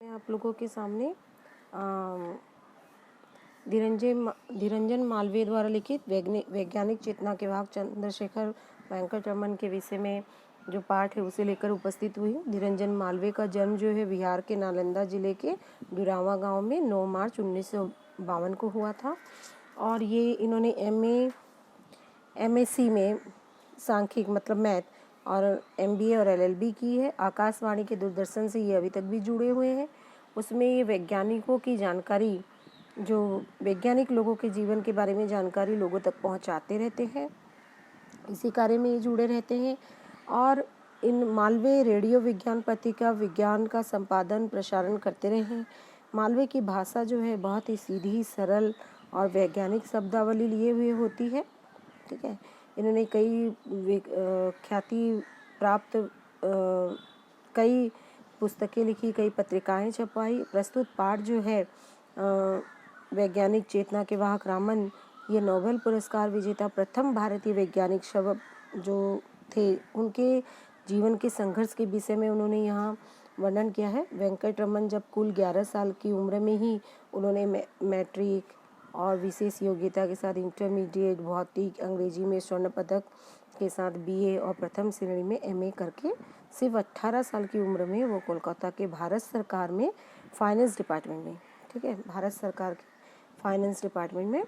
मैं आप लोगों के सामने धीरंजन मालवीय द्वारा लिखित वैज्ञानिक चेतना के वाहक चंद्रशेखर वेंकट रमन के विषय में जो पाठ है उसे लेकर उपस्थित हुई हूँ। धीरंजन मालवीय का जन्म जो है बिहार के नालंदा जिले के डुरावा गांव में 9 मार्च 1952 को हुआ था और ये इन्होंने MSc में सांख्यिक मतलब मैथ और MBA और LLB की है। आकाशवाणी के दूरदर्शन से ये अभी तक भी जुड़े हुए हैं। उसमें ये वैज्ञानिकों की जानकारी, जो वैज्ञानिक लोगों के जीवन के बारे में जानकारी लोगों तक पहुंचाते रहते हैं, इसी कार्य में ये जुड़े रहते हैं। और इन मालवीय रेडियो विज्ञान पत्रिका विज्ञान का संपादन प्रसारण करते रहे हैं। मालवीय की भाषा जो है बहुत ही सीधी, सरल और वैज्ञानिक शब्दावली लिए हुए होती है। ठीक है, इन्होंने कई ख्याति प्राप्त कई पुस्तकें लिखी, कई पत्रिकाएं छपवाई। प्रस्तुत पाठ जो है वैज्ञानिक चेतना के वाहक रामन, ये नोबेल पुरस्कार विजेता प्रथम भारतीय वैज्ञानिक शव जो थे, उनके जीवन के संघर्ष के विषय में उन्होंने यहाँ वर्णन किया है। वेंकट रमन जब कुल 11 साल की उम्र में ही उन्होंने मैट्रिक और विशेष योग्यता के साथ इंटरमीडिएट, भौतिक, अंग्रेजी में स्वर्ण पदक के साथ BA और प्रथम श्रेणी में MA करके सिर्फ 18 साल की उम्र में वो कोलकाता के भारत सरकार में फाइनेंस डिपार्टमेंट में, ठीक है, भारत सरकार के फाइनेंस डिपार्टमेंट में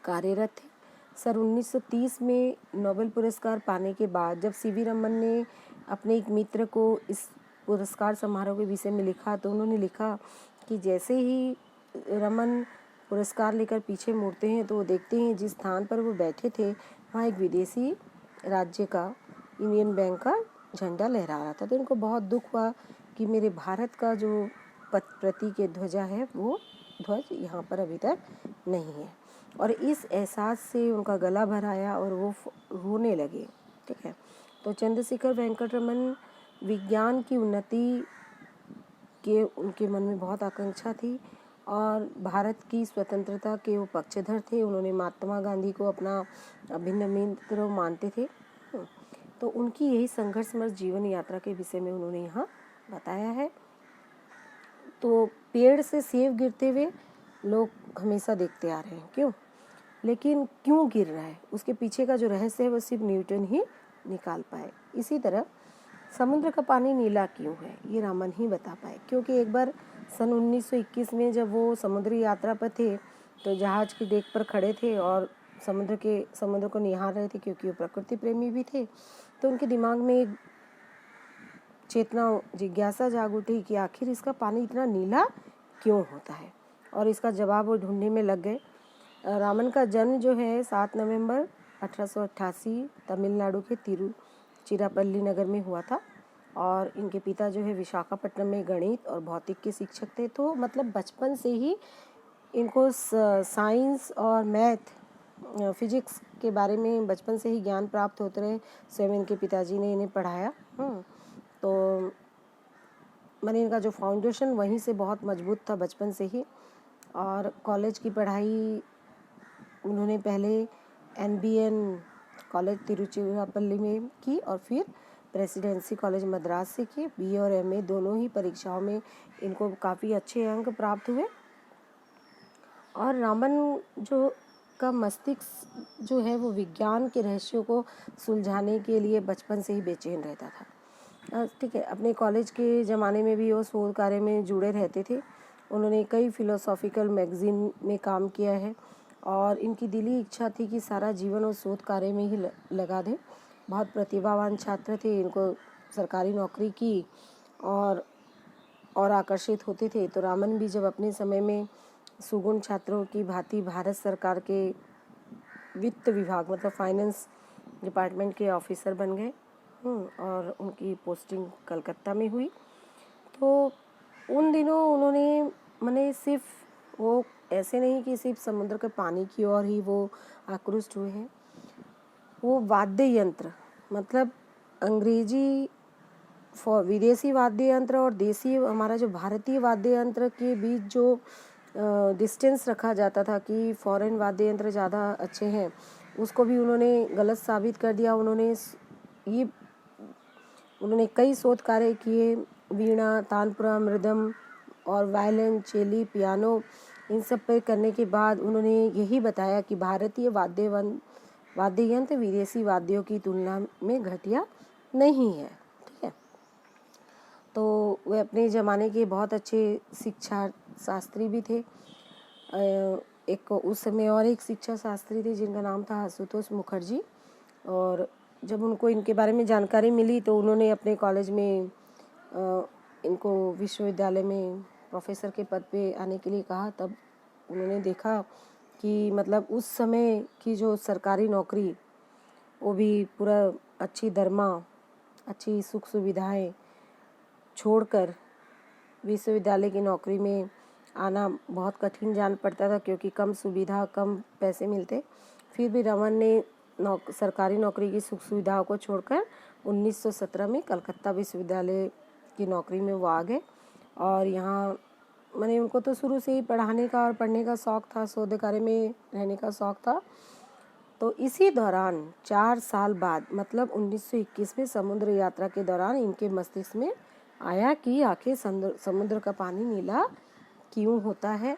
कार्यरत थे। सन 1930 में नोबेल पुरस्कार पाने के बाद जब CV रमन ने अपने एक मित्र को इस पुरस्कार समारोह के विषय में लिखा, तो उन्होंने लिखा कि जैसे ही रमन पुरस्कार लेकर पीछे मुड़ते हैं तो वो देखते हैं जिस स्थान पर वो बैठे थे वहाँ एक विदेशी राज्य का यूनियन बैंक का झंडा लहरा रहा था। तो उनको बहुत दुख हुआ कि मेरे भारत का जो प्रतीक ध्वजा है वो ध्वज यहाँ पर अभी तक नहीं है, और इस एहसास से उनका गला भर आया और वो रोने लगे। ठीक है, तो चंद्रशेखर वेंकट रमन विज्ञान की उन्नति के उनके मन में बहुत आकांक्षा थी और भारत की स्वतंत्रता के वो पक्षधर थे। उन्होंने महात्मा गांधी को अपना अभिन्न मित्र मानते थे। तो उनकी यही संघर्षमय जीवन यात्रा के विषय में उन्होंने यहाँ बताया है। तो पेड़ से सेब गिरते हुए लोग हमेशा देखते आ रहे हैं, क्यों, लेकिन क्यों गिर रहा है उसके पीछे का जो रहस्य है वो सिर्फ न्यूटन ही निकाल पाए। इसी तरह समुद्र का पानी नीला क्यों है ये रामन ही बता पाए, क्योंकि एक बार सन 1921 में जब वो समुद्री यात्रा पर थे तो जहाज की डेक पर खड़े थे और समुद्र को निहार रहे थे, क्योंकि वो प्रकृति प्रेमी भी थे। तो उनके दिमाग में एक चेतना, जिज्ञासा जाग उठी कि आखिर इसका पानी इतना नीला क्यों होता है, और इसका जवाब वो ढूंढने में लग गए। रामन का जन्म जो है 7 नवंबर 1888 तमिलनाडु के तिरुचिरापल्ली नगर में हुआ था, और इनके पिता जो है विशाखापट्टनम में गणित और भौतिक के शिक्षक थे। तो मतलब बचपन से ही इनको साइंस और मैथ, फिजिक्स के बारे में बचपन से ही ज्ञान प्राप्त होते रहे। स्वयं इनके पिताजी ने इन्हें पढ़ाया। तो मैंने इनका जो फाउंडेशन वहीं से बहुत मजबूत था बचपन से ही। और कॉलेज की पढ़ाई उन्होंने पहले NBN कॉलेज तिरुचिरापल्ली में की और फिर प्रेसिडेंसी कॉलेज मद्रास से की। BA और MA दोनों ही परीक्षाओं में इनको काफ़ी अच्छे अंक प्राप्त हुए। और रामन जो का मस्तिष्क जो है वो विज्ञान के रहस्यों को सुलझाने के लिए बचपन से ही बेचैन रहता था। ठीक है, अपने कॉलेज के ज़माने में भी वो शोध कार्य में जुड़े रहते थे। उन्होंने कई फिलोसॉफिकल मैगजीन में काम किया है और इनकी दिली इच्छा थी कि सारा जीवन वो शोध कार्य में ही लगा दें। बहुत प्रतिभावान छात्र थे, इनको सरकारी नौकरी की और आकर्षित होते थे। तो रामन भी जब अपने समय में सुगुण छात्रों की भांति भारत सरकार के वित्त विभाग मतलब फाइनेंस डिपार्टमेंट के ऑफिसर बन गए और उनकी पोस्टिंग कलकत्ता में हुई। तो उन दिनों उन्होंने मैंने सिर्फ वो ऐसे नहीं कि सिर्फ समुद्र के पानी की ओर ही वो आकृष्ट हुए हैं। वो वाद्य यंत्र मतलब अंग्रेजी विदेशी वाद्य यंत्र और देसी हमारा जो भारतीय वाद्य यंत्र के बीच जो डिस्टेंस रखा जाता था कि फॉरेन वाद्य यंत्र ज़्यादा अच्छे हैं, उसको भी उन्होंने गलत साबित कर दिया। उन्होंने कई शोध कार्य किए वीणा, तानपुरा, मृदम और वायलिन, चेली, पियानो, इन सब पर करने के बाद उन्होंने यही बताया कि भारतीय वाद्य यंत्र विदेशी वाद्यों की तुलना में घटिया नहीं है। ठीक है, तो वे अपने ज़माने के बहुत अच्छे शिक्षा शास्त्री भी थे। एक उस समय और एक शिक्षा शास्त्री थे जिनका नाम था आशुतोष मुखर्जी, और जब उनको इनके बारे में जानकारी मिली तो उन्होंने अपने कॉलेज में इनको विश्वविद्यालय में प्रोफेसर के पद पे आने के लिए कहा। तब उन्होंने देखा कि मतलब उस समय की जो सरकारी नौकरी, वो भी पूरा अच्छी दरमा, अच्छी सुख सुविधाएं छोड़कर विश्वविद्यालय की नौकरी में आना बहुत कठिन जान पड़ता था, क्योंकि कम सुविधा, कम पैसे मिलते। फिर भी रमन ने सरकारी नौकरी की सुख सुविधाओं को छोड़कर 1917 में कलकत्ता विश्वविद्यालय की नौकरी में वो आ गए। और यहाँ मैंने उनको तो शुरू से ही पढ़ाने का और पढ़ने का शौक़ था, शोध कार्य में रहने का शौक़ था। तो इसी दौरान 4 साल बाद मतलब 1921 में समुद्र यात्रा के दौरान इनके मस्तिष्क में आया कि आखिर समुद्र का पानी नीला क्यों होता है,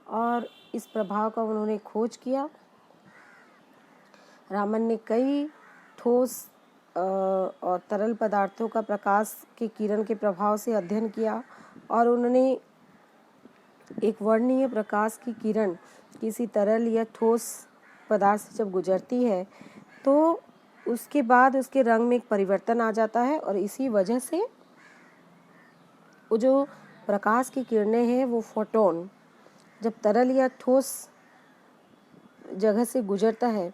और इस प्रभाव का उन्होंने खोज किया। रामन ने कई ठोस और तरल पदार्थों का प्रकाश के किरण के प्रभाव से अध्ययन किया, और उन्होंने एक वर्णीय प्रकाश की किरण किसी तरल या ठोस पदार्थ से जब गुजरती है तो उसके बाद उसके रंग में एक परिवर्तन आ जाता है, और इसी वजह से वो जो प्रकाश की किरणें हैं वो फोटोन जब तरल या ठोस जगह से गुजरता है,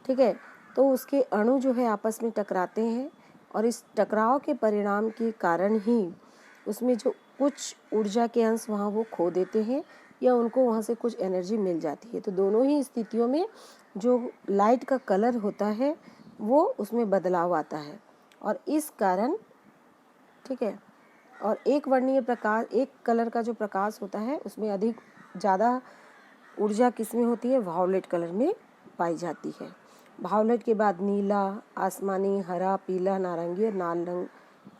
ठीक है, तो उसके अणु जो है आपस में टकराते हैं, और इस टकराव के परिणाम के कारण ही उसमें जो कुछ ऊर्जा के अंश वहाँ वो खो देते हैं, या उनको वहाँ से कुछ एनर्जी मिल जाती है। तो दोनों ही स्थितियों में जो लाइट का कलर होता है वो उसमें बदलाव आता है, और इस कारण, ठीक है, और एक वर्णीय प्रकाश, एक कलर का जो प्रकाश होता है उसमें अधिक ज़्यादा ऊर्जा किसमें होती है, वायलेट कलर में पाई जाती है। वायलेट के बाद नीला, आसमानी, हरा, पीला, नारंगी और लाल रंग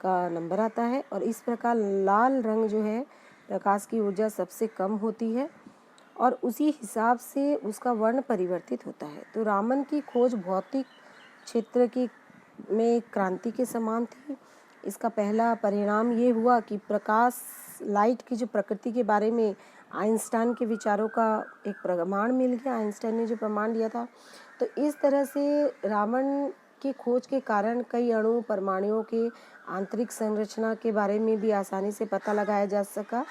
का नंबर आता है, और इस प्रकार लाल रंग जो है प्रकाश की ऊर्जा सबसे कम होती है, और उसी हिसाब से उसका वर्ण परिवर्तित होता है। तो रामन की खोज भौतिक क्षेत्र की में क्रांति के समान थी। इसका पहला परिणाम ये हुआ कि प्रकाश, लाइट की जो प्रकृति के बारे में आइंस्टाइन के विचारों का एक प्रमाण मिल गया। आइंस्टाइन ने जो प्रमाण दिया था, तो इस तरह से रामन की खोज के कारण कई अणु, परमाणुओं के आंतरिक संरचना के बारे में भी आसानी से पता लगाया जा सका।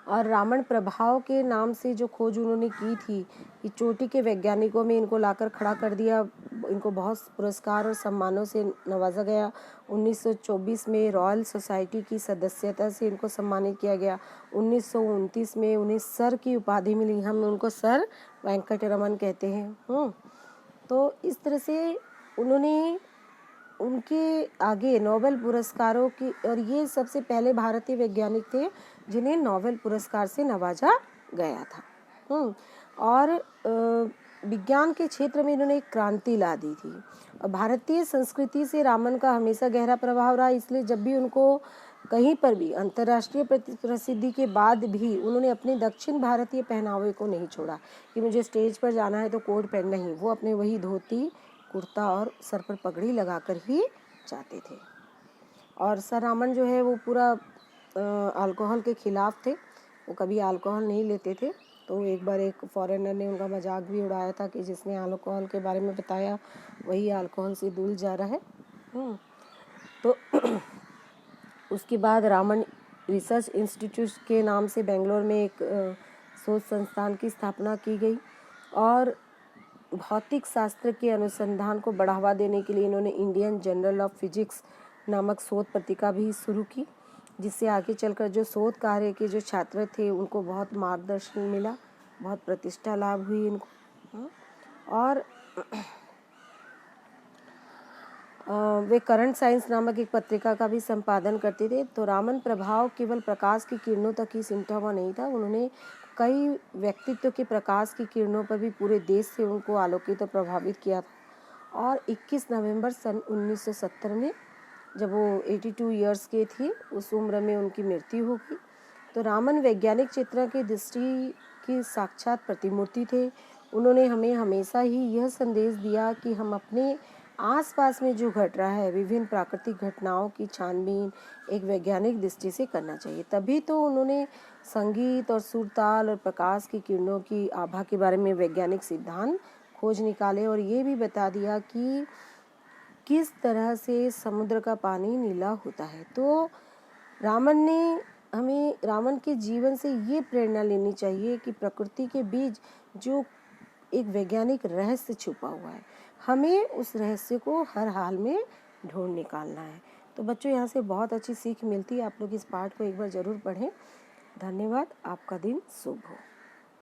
और रामन प्रभाव के नाम से जो खोज उन्होंने की थी, कि चोटी के वैज्ञानिकों में इनको लाकर खड़ा कर दिया। इनको बहुत पुरस्कार और सम्मानों से नवाजा गया। 1924 में रॉयल सोसाइटी की सदस्यता से इनको सम्मानित किया गया। 1929 में उन्हें सर की उपाधि मिली। हम उनको सर वेंकटरमन कहते हैं। तो इस तरह से उन्होंने उनके आगे नोबेल पुरस्कारों की, और ये सबसे पहले भारतीय वैज्ञानिक थे जिन्हें नोबेल पुरस्कार से नवाजा गया था। और विज्ञान के क्षेत्र में इन्होंने एक क्रांति ला दी थी। और भारतीय संस्कृति से रामन का हमेशा गहरा प्रभाव रहा, इसलिए जब भी उनको कहीं पर भी अंतर्राष्ट्रीय प्रसिद्धि के बाद भी उन्होंने अपने दक्षिण भारतीय पहनावे को नहीं छोड़ा, कि मुझे स्टेज पर जाना है तो कोट पैंट नहीं, वो अपने वही धोती, कुर्ता और सर पर पगड़ी लगाकर ही जाते थे। और सर रामन जो है वो पूरा अल्कोहल के खिलाफ थे, वो कभी अल्कोहल नहीं लेते थे। तो एक बार एक फॉरेनर ने उनका मजाक भी उड़ाया था कि जिसने अल्कोहल के बारे में बताया वही अल्कोहल से दूर जा रहा है। तो उसके बाद रामन रिसर्च इंस्टीट्यूट के नाम से बेंगलोर में एक शोध संस्थान की स्थापना की गई, और भौतिक शास्त्र के अनुसंधान को बढ़ावा देने के लिए इन्होंने इंडियन जर्नल ऑफ फिजिक्स नामक शोध पत्रिका भी शुरू की, जिससे आगे चलकर जो शोध कार्य के जो छात्र थे उनको बहुत मार्गदर्शन मिला, बहुत प्रतिष्ठा लाभ हुई इनको। और वे करंट साइंस नामक एक पत्रिका का भी संपादन करते थे। तो रामन प्रभाव केवल प्रकाश की किरणों तक ही सिमटा हुआ नहीं था, उन्होंने कई व्यक्तित्व के प्रकाश की किरणों पर भी पूरे देश से उनको आलोकित और प्रभावित किया था। और 21 नवंबर सन 1970 में जब वो 82 ईयर्स के थे उस उम्र में उनकी मृत्यु हो गई। तो रामन वैज्ञानिक चेतना की दृष्टि की साक्षात प्रतिमूर्ति थे। उन्होंने हमें हमेशा ही यह संदेश दिया कि हम अपने आसपास में जो घट रहा है विभिन्न प्राकृतिक घटनाओं की छानबीन एक वैज्ञानिक दृष्टि से करना चाहिए। तभी तो उन्होंने संगीत और सुरताल और प्रकाश की किरणों की आभा के बारे में वैज्ञानिक सिद्धांत खोज निकाले और ये भी बता दिया कि किस तरह से समुद्र का पानी नीला होता है। तो रामन के जीवन से ये प्रेरणा लेनी चाहिए कि प्रकृति के बीच जो एक वैज्ञानिक रहस्य छुपा हुआ है, हमें उस रहस्य को हर हाल में ढूंढ निकालना है। तो बच्चों, यहाँ से बहुत अच्छी सीख मिलती है। आप लोग इस पाठ को एक बार ज़रूर पढ़ें। धन्यवाद। आपका दिन शुभ हो।